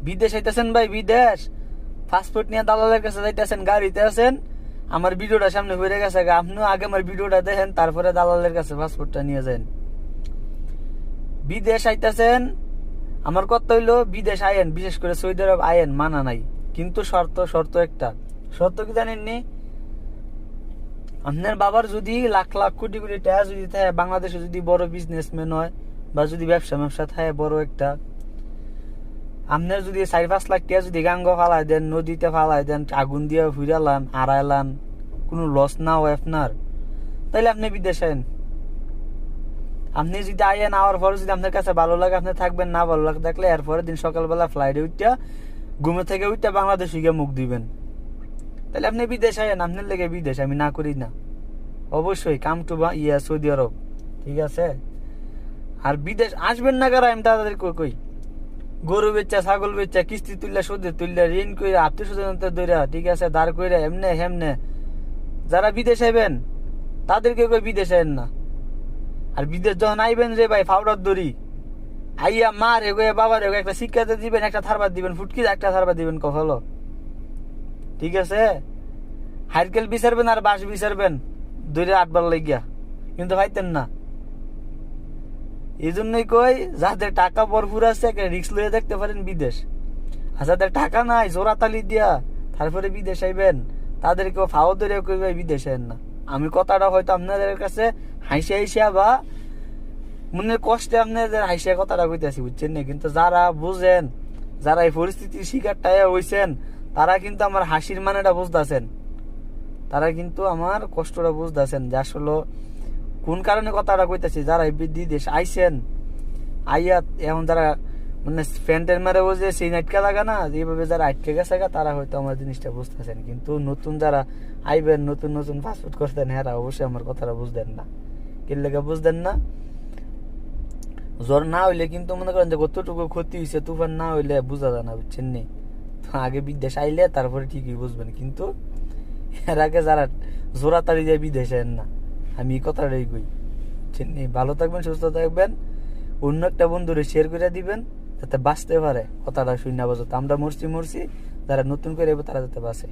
বিদেশ যাইতেছেন ভাই, বিদেশ পাসপোর্ট নিয়ে দালালের কাছে যাইতেছেন, গাড়িতে আছেন, আমার ভিডিওটা সামনে ঘুরে গেছে, আপনিও আগে আমার ভিডিওটা দেখেন, তারপরে দালালের কাছে পাসপোর্টটা নিয়ে যান। বিদেশ আইতেছেন, আমার কথা হইলো বিদেশ আয়েন, বিশেষ করে সৌদি আরব আয়েন, মানা নাই, কিন্তু শর্ত একটা। শর্ত কি জানেননি? আপনার বাবার যদি লাখ লাখ কোটি কোটি টাকা যদি থাকে, বাংলাদেশে যদি বড় বিজনেসম্যান হয়, বা যদি ব্যবসা থাকে বড় একটা, আপনার যদি 4-5 লাখ টাকা যদি গাঙ্গ ফালাই দেন, নদীতে ফালাই দেন, আগুন দিয়ে ফুরালান, আড়াইলান, কোনো লস না হয় আপনার, তাইলে আপনি বিদেশ আইন। আপনি যদি আইন, আওয়ার পরে যদি আপনার কাছে ভালো লাগে আপনি থাকবেন, না ভালো লাগে থাকলে এরপরের দিন সকালবেলা ফ্লাইটে উঠটা, ঘুমে থেকে উঠটা বাংলাদেশে গিয়ে মুখ দিবেন। তাহলে আপনি বিদেশ আইন, আপনার লেগে বিদেশ, আমি না করি না, অবশ্যই কাম টু সৌদি আরব, ঠিক আছে? আর বিদেশ আসবেন না কারা, আমি তাদের কই, গরু বেচা, ছাগল বেচা, কিস্তি তুললা, সুদে তুললা, ঋণ কইরা, আত্মীয় স্বজন দইরা, ঠিক আছে, দাঁড় কইরা, এমনে হেমনে যারা বিদেশ আইবেন তাদেরকে কই বিদেশ আইন না। আর বিদেশ যখন আইবেন রে ভাই, ফাউডার দড়ি আইয়া মা রে গো বাবা রে একটা শিক্ষাতে দিবেন, একটা থারবার দিবেন, ফুটকি একটা থারবার দিবেন, কখলো, ঠিক আছে? হাইরকেল বিচারবেন আর বাঁশ বিচারবেন, দূরে 8 বার লাগিয়া, কিন্তু পাইতেন না। এই জন্যই কই, যাদের টাকা ভরপুর আছে একটা রিক্স লইয়া দেখতে পারেন বিদেশ, আর যাদের টাকা নাই জোরাতালি দিয়া তারপরে বিদেশ আইবেন, তাদেরকেও ফাও ধরে কইবে বিদেশ আইন না। আমি কথাটা হয়তো আপনাদের কাছে হাসিয়া বা মনের কষ্টে আপনাদের হাসিয়া কথাটা কইতেছি, বুঝছেন না? কিন্তু যারা বুঝেন, যারা এই পরিস্থিতির শিকারটাই হইছেন, তারা কিন্তু আমার হাসির মানেটা বুঝতেছেন, তারা কিন্তু আমার কষ্টটা বুঝতেছেন, যে আসলে কোন কারণে কথাটা কইতেছি। যারা বিদেশ আইছেন, আইয়া এখন যারা মানে ফ্যান্টের মারে বোঝে সেই নাটকা লাগা না, এইভাবে যারা আটকে গেছে তারা হয়তো আমার জিনিসটা বুঝতেছেন, কিন্তু নতুন যারা আইবেন, নতুন নতুন পাসপোর্ট করতেন, হ্যাঁ অবশ্যই আমার কথাটা বুঝতেন না। কি লেগে বুঝতেন না? জ্বর না হইলে কিন্তু মনে করেন যে কতটুকু ক্ষতি হয়েছে, তুফান না হইলে বোঝা যায় না, বুঝছেন নি? তো আগে বিদেশ আইলে তারপরে ঠিকই বুঝবেন, কিন্তু এর আগে যারা জোরাতাড়ি যায় বিদেশ আইন না, আমি এই কথাটাই কই, বুঝছেন নি? ভালো থাকবেন, সুস্থ থাকবেন, অন্য একটা বন্ধুরে শেয়ার করে দিবেন যাতে বাঁচতে পারে, কথাটা শুনে বাঁচতে। আমরা মরছি, যারা নতুন করে তারা যাতে বাঁচে।